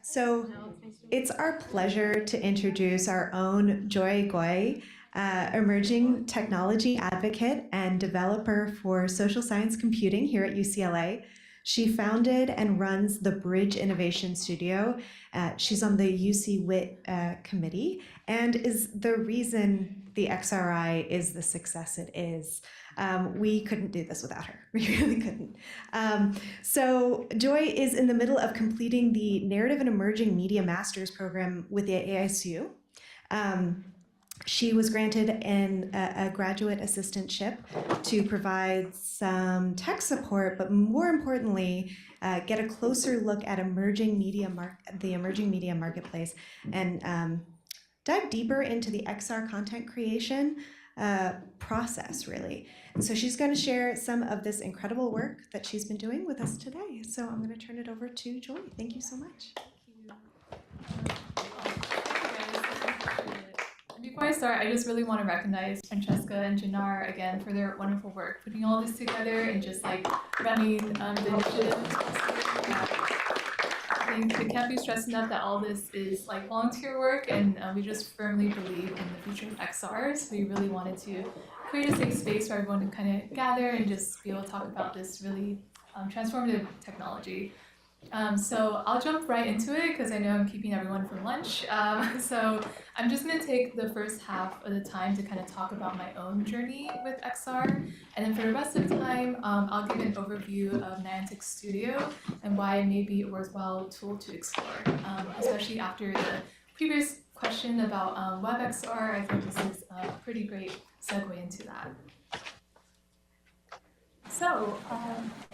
So it's our pleasure to introduce our own Joy Guey, emerging technology advocate and developer for social science computing here at UCLA. She founded and runs the Bridge Innovation Studio. She's on the UC Wit committee and is the reason the XRI is the success it is. We couldn't do this without her. We really couldn't. So Joy is in the middle of completing the Narrative and Emerging Media Master's program with the AISU. She was granted a graduate assistantship to provide some tech support, but more importantly, get a closer look at the emerging media marketplace and dive deeper into the XR content creation process, really. And so she's going to share some of this incredible work that she's been doing with us today. So I'm going to turn it over to Joy. Thank you so much. Before I start, I just really want to recognize Francesca and Janar again for their wonderful work, putting all this together and just like running the initiative. I think it can't be stressed enough that all this is like volunteer work, and we just firmly believe in the future of XR. So we really wanted to create a safe space for everyone to kind of gather and just be able to talk about this really transformative technology. So I'll jump right into it because I know I'm keeping everyone for lunch. So I'm just going to take the first half of the time to kind of talk about my own journey with XR. And then for the rest of the time, I'll give an overview of Niantic Studio and why it may be a worthwhile tool to explore, especially after the previous question about WebXR. I think this is a pretty great segue into that. So,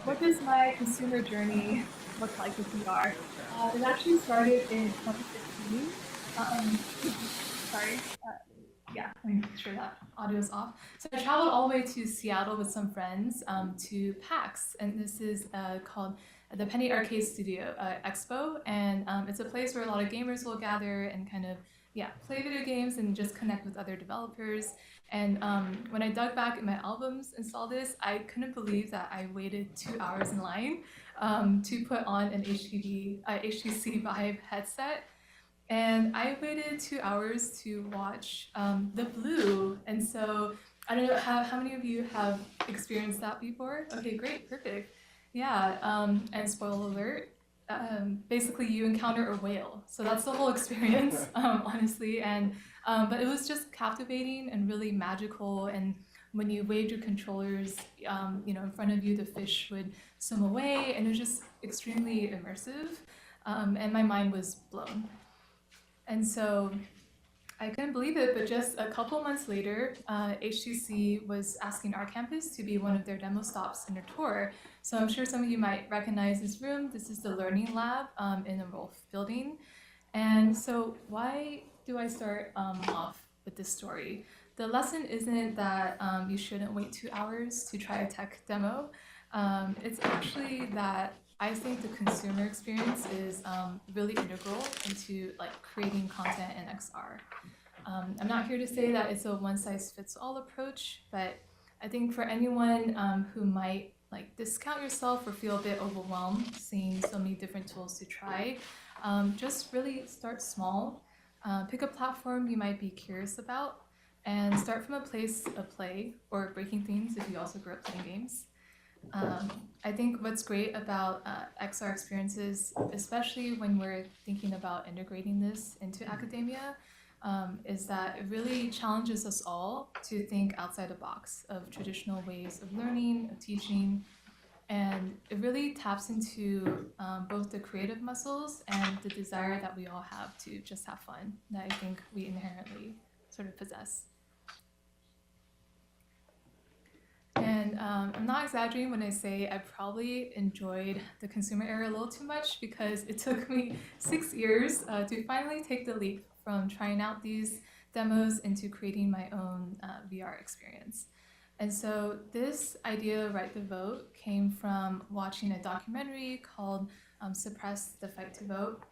what does my consumer journey look like with VR? It actually started in 2015. Sorry. Yeah, let me make sure that audio is off. So I traveled all the way to Seattle with some friends to PAX, and this is called the Penny Arcade Studio Expo, and it's a place where a lot of gamers will gather and kind of play video games and just connect with other developers. And when I dug back in my albums and saw this, I couldn't believe that I waited 2 hours in line to put on an HTC Vive headset. And I waited 2 hours to watch The Blue. And so I don't know how many of you have experienced that before? Okay, great, perfect. Yeah, and spoiler alert, basically you encounter a whale. So that's the whole experience, honestly. And but it was just captivating and really magical. And when you waved your controllers, in front of you, the fish would swim away, and it was just extremely immersive. And my mind was blown. And so I couldn't believe it, but just a couple months later, HTC was asking our campus to be one of their demo stops in their tour. So I'm sure some of you might recognize this room. This is the Learning Lab in the Rolf building. And so why do I start off with this story? The lesson isn't that you shouldn't wait 2 hours to try a tech demo. It's actually that I think the consumer experience is really integral into creating content in XR. I'm not here to say that it's a one-size-fits-all approach, but I think for anyone who might discount yourself or feel a bit overwhelmed seeing so many different tools to try, just really start small. Pick a platform you might be curious about, and start from a place of play or breaking things if you also grew up playing games. I think what's great about XR experiences, especially when we're thinking about integrating this into academia, is that it really challenges us all to think outside the box of traditional ways of learning, of teaching, and it really taps into both the creative muscles and the desire that we all have to just have fun, that I think we inherently sort of possess. And I'm not exaggerating when I say I probably enjoyed the consumer era a little too much, because it took me 6 years to finally take the leap from trying out these demos into creating my own VR experience. And so this idea, Right to Vote, came from watching a documentary called Suppress the Fight to Vote.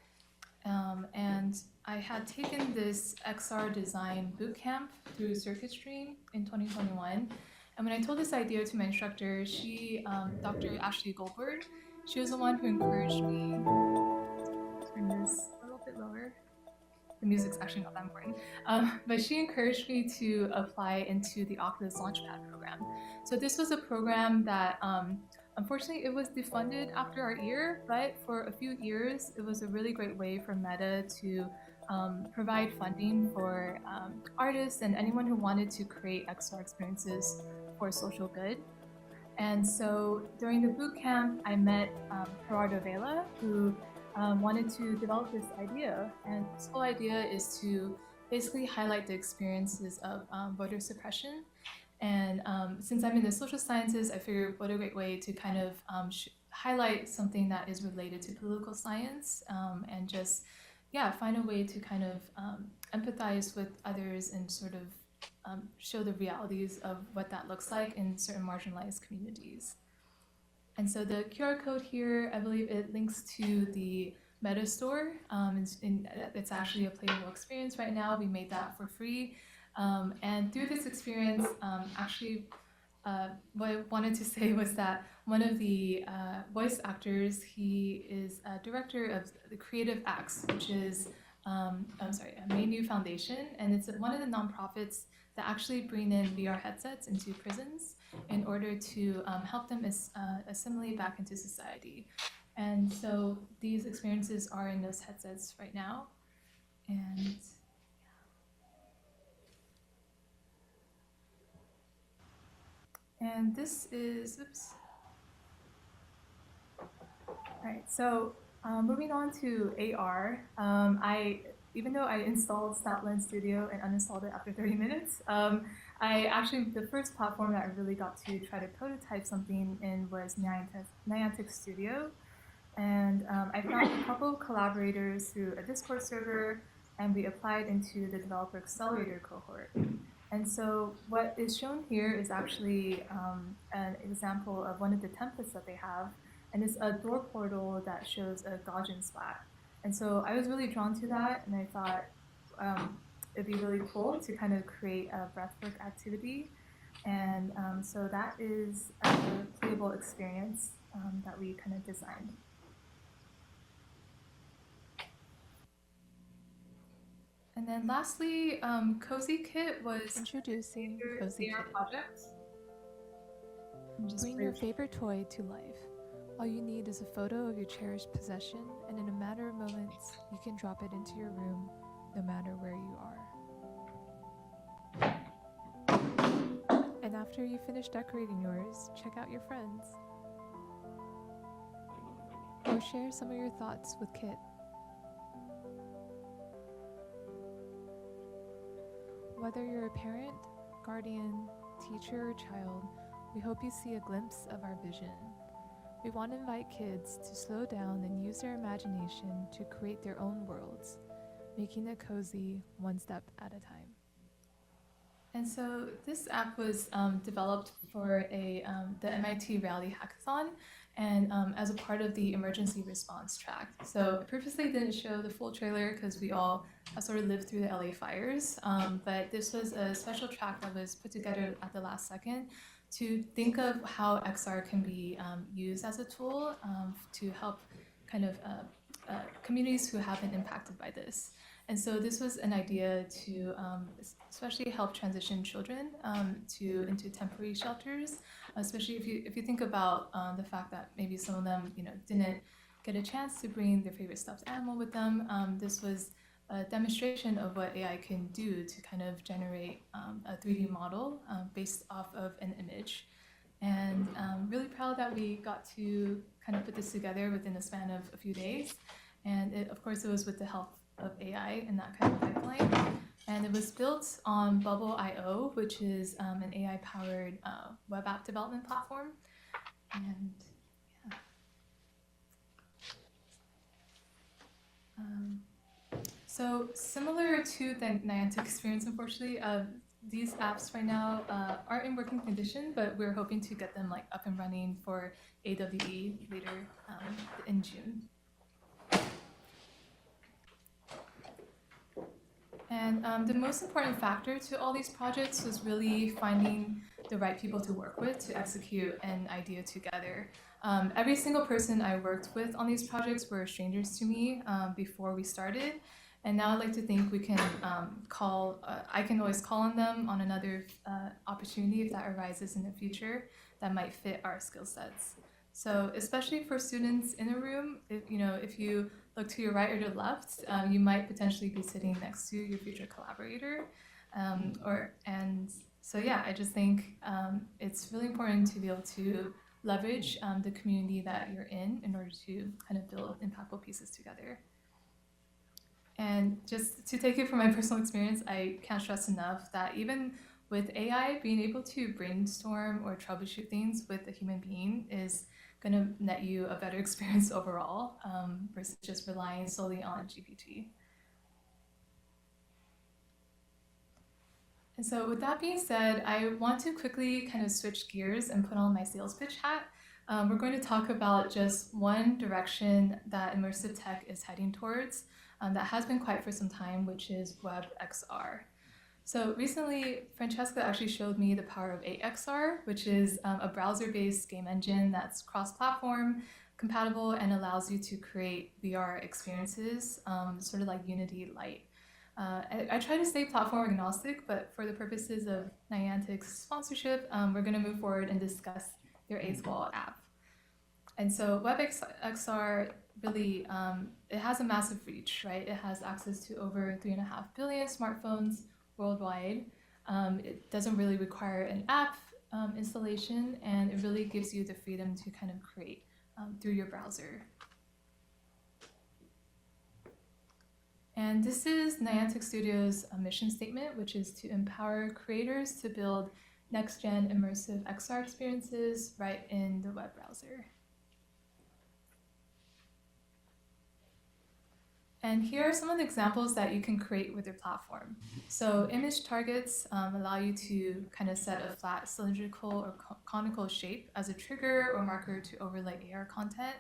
And I had taken this XR design bootcamp through CircuitStream in 2021. And when I told this idea to my instructor, Dr. Ashley Goldberg, she was the one who encouraged me. turn this a little bit lower. The music's actually not that important. But she encouraged me to apply into the Oculus Launchpad program. So this was a program that, unfortunately, it was defunded after our year, but for a few years, it was a really great way for Meta to provide funding for artists and anyone who wanted to create XR experiences for social good. And so during the boot camp, I met Gerardo Vela, who wanted to develop this idea. And this whole idea is to basically highlight the experiences of voter suppression. And since I'm in the social sciences, I figured what a great way to kind of highlight something that is related to political science and just, find a way to kind of empathize with others and sort of show the realities of what that looks like in certain marginalized communities. And so the QR code here, I believe it links to the Meta store. It's actually a playable experience right now. We made that for free. And through this experience, what I wanted to say was that one of the voice actors, he is a director of the Creative Acts, which is a New Foundation, and it's one of the nonprofits that actually bring in VR headsets into prisons in order to help them assimilate back into society. And so these experiences are in those headsets right now. And this is, All right, so moving on to AR, even though I installed SnapLens Studio and uninstalled it after 30 minutes, the first platform that I really got to try to prototype something in was Niantic Studio. And I found a couple of collaborators through a Discord server, and we applied into the Developer Accelerator cohort. And so what is shown here is actually an example of one of the templates that they have, and it's a door portal that shows a Gaussian splat. And so I was really drawn to that, and I thought it'd be really cool to kind of create a breathwork activity. And so that is a playable experience that we kind of designed. And then lastly, Cozy Kit was introducing Cozy Kit. Project. Bring your favorite toy to life. All you need is a photo of your cherished possession, and in a matter of moments, you can drop it into your room, no matter where you are. And after you finish decorating yours, check out your friends. Or share some of your thoughts with Kit. Whether you're a parent, guardian, teacher, or child, we hope you see a glimpse of our vision. We want to invite kids to slow down and use their imagination to create their own worlds, making it cozy one step at a time. And so this app was developed for the MIT Reality Hackathon, and as a part of the emergency response track. So I purposely didn't show the full trailer because we all sort of lived through the LA fires, but this was a special track that was put together at the last second to think of how XR can be used as a tool to help kind of communities who have been impacted by this. And so this was an idea to especially help transition children into temporary shelters, especially if you think about the fact that maybe some of them didn't get a chance to bring their favorite stuffed animal with them. This was a demonstration of what AI can do to kind of generate a 3D model based off of an image. And really proud that we got to kind of put this together within a span of a few days. And of course, it was with the help of AI and that kind of pipeline. And it was built on Bubble.io, which is an AI-powered web app development platform. And so similar to the Niantic experience, unfortunately, these apps right now are in working condition, but we're hoping to get them up and running for AWE later in June. And the most important factor to all these projects was really finding the right people to work with to execute an idea together. Every single person I worked with on these projects were strangers to me before we started. And now I'd like to think we can I can always call on them on another opportunity if that arises in the future that might fit our skill sets. So especially for students in a room, if you look to your right or your left, you might potentially be sitting next to your future collaborator. I just think it's really important to be able to leverage the community that you're in order to kind of build impactful pieces together. And just to take it from my personal experience, I can't stress enough that even with AI, being able to brainstorm or troubleshoot things with a human being is going to net you a better experience overall versus just relying solely on GPT. And so with that being said, I want to quickly kind of switch gears and put on my sales pitch hat. We're going to talk about just one direction that immersive tech is heading towards that has been quiet for some time, which is WebXR. So recently, Francesca actually showed me the power of AXR, which is a browser-based game engine that's cross-platform compatible and allows you to create VR experiences, sort of like Unity Lite. I try to stay platform agnostic, but for the purposes of Niantic's sponsorship, we're going to move forward and discuss their A-Squall app. And so WebXR really, it has a massive reach, right? It has access to over 3.5 billion smartphones worldwide. It doesn't really require an app installation, and it really gives you the freedom to kind of create through your browser. And this is Niantic Studios' mission statement, which is to empower creators to build next-gen immersive XR experiences right in the web browser. And here are some of the examples that you can create with your platform. So image targets allow you to kind of set a flat cylindrical or conical shape as a trigger or marker to overlay AR content.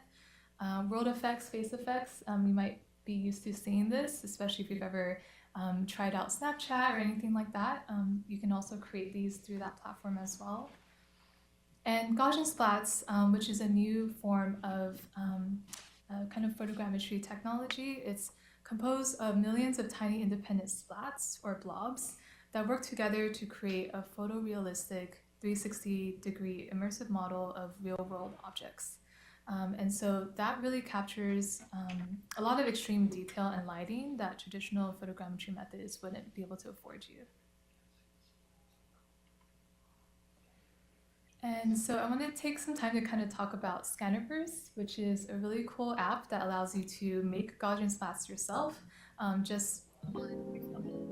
World effects, face effects, you might be used to seeing this, especially if you've ever tried out Snapchat or anything like that. You can also create these through that platform as well. And Gaussian splats, which is a new form of kind of photogrammetry technology. It's composed of millions of tiny independent splats or blobs that work together to create a photorealistic 360-degree immersive model of real-world objects. And so that really captures a lot of extreme detail and lighting that traditional photogrammetry methods wouldn't be able to afford you. And so I want to take some time to kind of talk about Scannerverse, which is a really cool app that allows you to make Gaussian splats yourself. Just one example.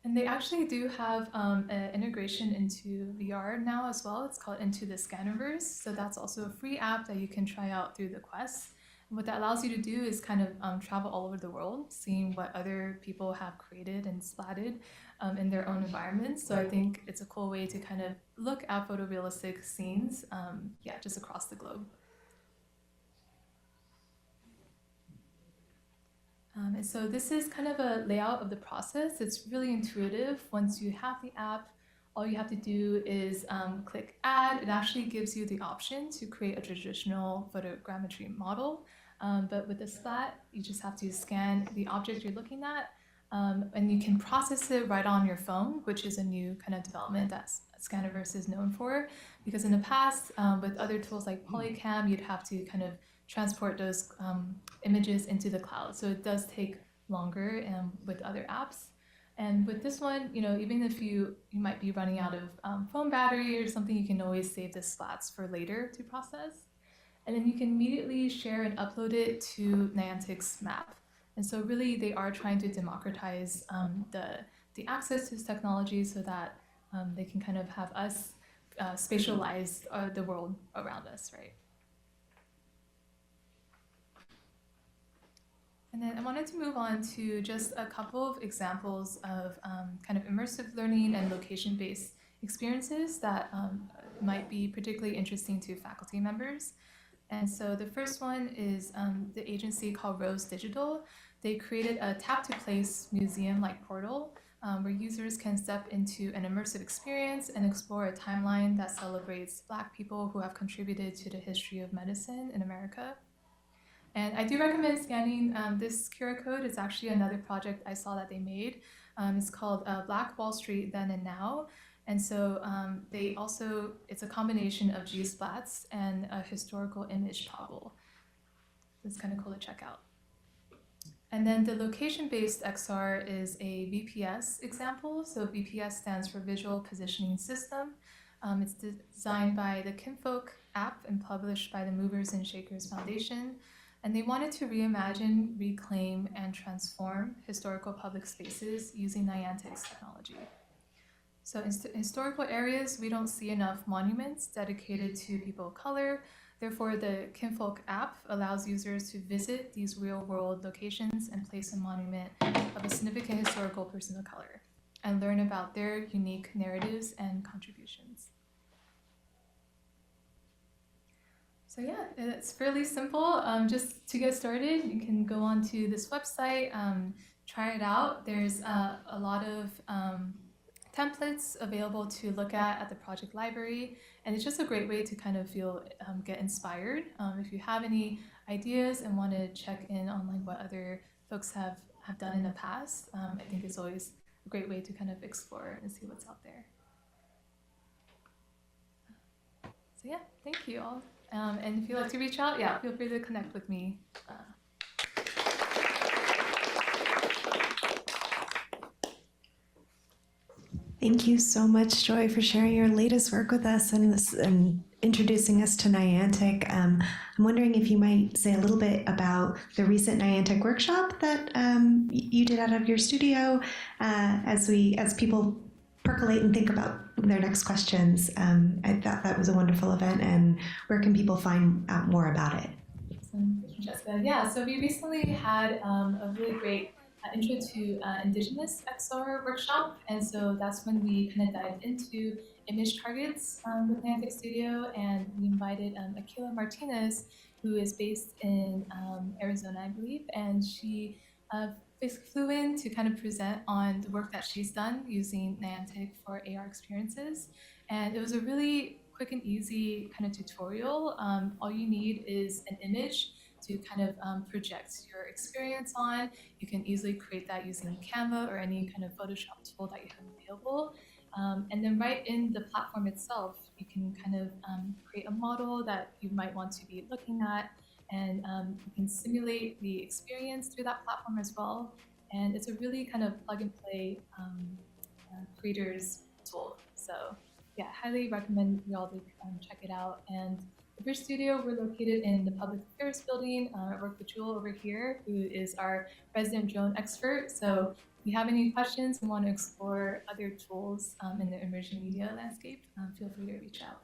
And they actually do have an integration into VR now as well. It's called Into the Scannerverse. So that's also a free app that you can try out through the Quest. And what that allows you to do is kind of travel all over the world, seeing what other people have created and splatted in their own environments. So I think it's a cool way to kind of look at photorealistic scenes, just across the globe. And so this is kind of a layout of the process. It's really intuitive. Once you have the app, all you have to do is click Add. It actually gives you the option to create a traditional photogrammetry model. But with the splat, you just have to scan the object you're looking at, and you can process it right on your phone, which is a new kind of development that Scannerverse is known for. Because in the past, with other tools like Polycam, you'd have to kind of transport those images into the cloud. So it does take longer with other apps. And with this one, even if you might be running out of phone battery or something, you can always save the splats for later to process. And then you can immediately share and upload it to Niantic's map. And so really they are trying to democratize the access to this technology so that they can kind of have us spatialize the world around us, right? And then I wanted to move on to just a couple of examples of kind of immersive learning and location-based experiences that might be particularly interesting to faculty members. And so the first one is the agency called Rose Digital. They created a tap-to-place museum-like portal where users can step into an immersive experience and explore a timeline that celebrates Black people who have contributed to the history of medicine in America. And I do recommend scanning this QR code. It's actually another project I saw that they made. It's called Black Wall Street Then and Now. And so it's a combination of G-splats and a historical image toggle. It's kind of cool to check out. And then the location-based XR is a VPS example. So VPS stands for Visual Positioning System. It's designed by the Kinfolk app and published by the Movers and Shakers Foundation. And they wanted to reimagine, reclaim, and transform historical public spaces using Niantic's technology. So in historical areas, we don't see enough monuments dedicated to people of color. Therefore, the Kinfolk app allows users to visit these real-world locations and place a monument of a significant historical person of color and learn about their unique narratives and contributions. So yeah, it's fairly simple. Just to get started, you can go onto this website, try it out. There's a lot of templates available to look at the project library, and it's just a great way to kind of get inspired. If you have any ideas and want to check in on like what other folks have done in the past, I think it's always a great way to kind of explore and see what's out there. So yeah, thank you all. And if you'd like to reach out, yeah, feel free to connect with me. Thank you so much, Joy, for sharing your latest work with us and introducing us to Niantic. I'm wondering if you might say a little bit about the recent Niantic workshop that you did out of your studio as people percolate and think about their next questions. I thought that was a wonderful event, and where can people find out more about it? Awesome. Thank you, Jessica. Yeah, so we recently had a really great Intro to Indigenous XR workshop, and so that's when we kind of dived into image targets with Niantic Studio, and we invited Akila Martinez, who is based in Arizona, I believe, and she basically flew in to kind of present on the work that she's done using Niantic for AR experiences, and it was a really quick and easy kind of tutorial. All you need is an image to kind of project your experience on. You can easily create that using Canva or any kind of Photoshop tool that you have available. And then right in the platform itself, you can kind of create a model that you might want to be looking at, and you can simulate the experience through that platform as well. And it's a really kind of plug and play creators tool. So yeah, highly recommend you all to check it out. And the Bridge Studio, we're located in the Public Affairs Building. I work with Jewel over here, who is our resident drone expert. So if you have any questions and want to explore other tools in the emerging media landscape, feel free to reach out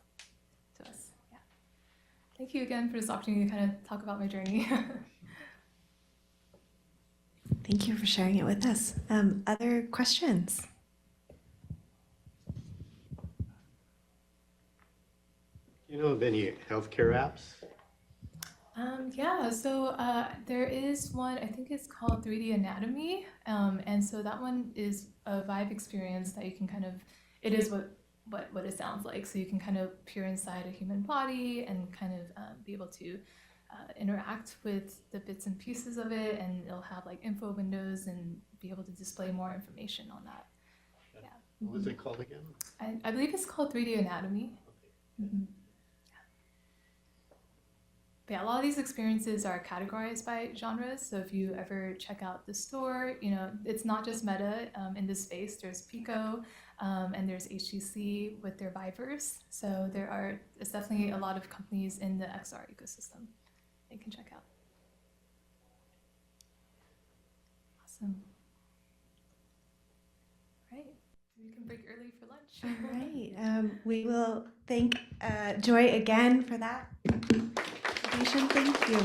to us. Yeah. Thank you again for this opportunity to kind of talk about my journey. Thank you for sharing it with us. Other questions? You know of any healthcare apps? Yeah, so there is one, I think it's called 3D Anatomy. And so that one is a Vive experience that you can kind of, it is what it sounds like. So you can kind of peer inside a human body and kind of be able to interact with the bits and pieces of it, and it'll have like info windows and be able to display more information on that. Yeah. What was it called again? I believe it's called 3D Anatomy. Okay. Mm-hmm. But yeah, a lot of these experiences are categorized by genres. So if you ever check out the store, it's not just Meta in this space. There's Pico and there's HTC with their Viverse. So it's definitely a lot of companies in the XR ecosystem that you can check out. Awesome. All right, we can break early for lunch. All right. We will thank Joy again for that. Thank you.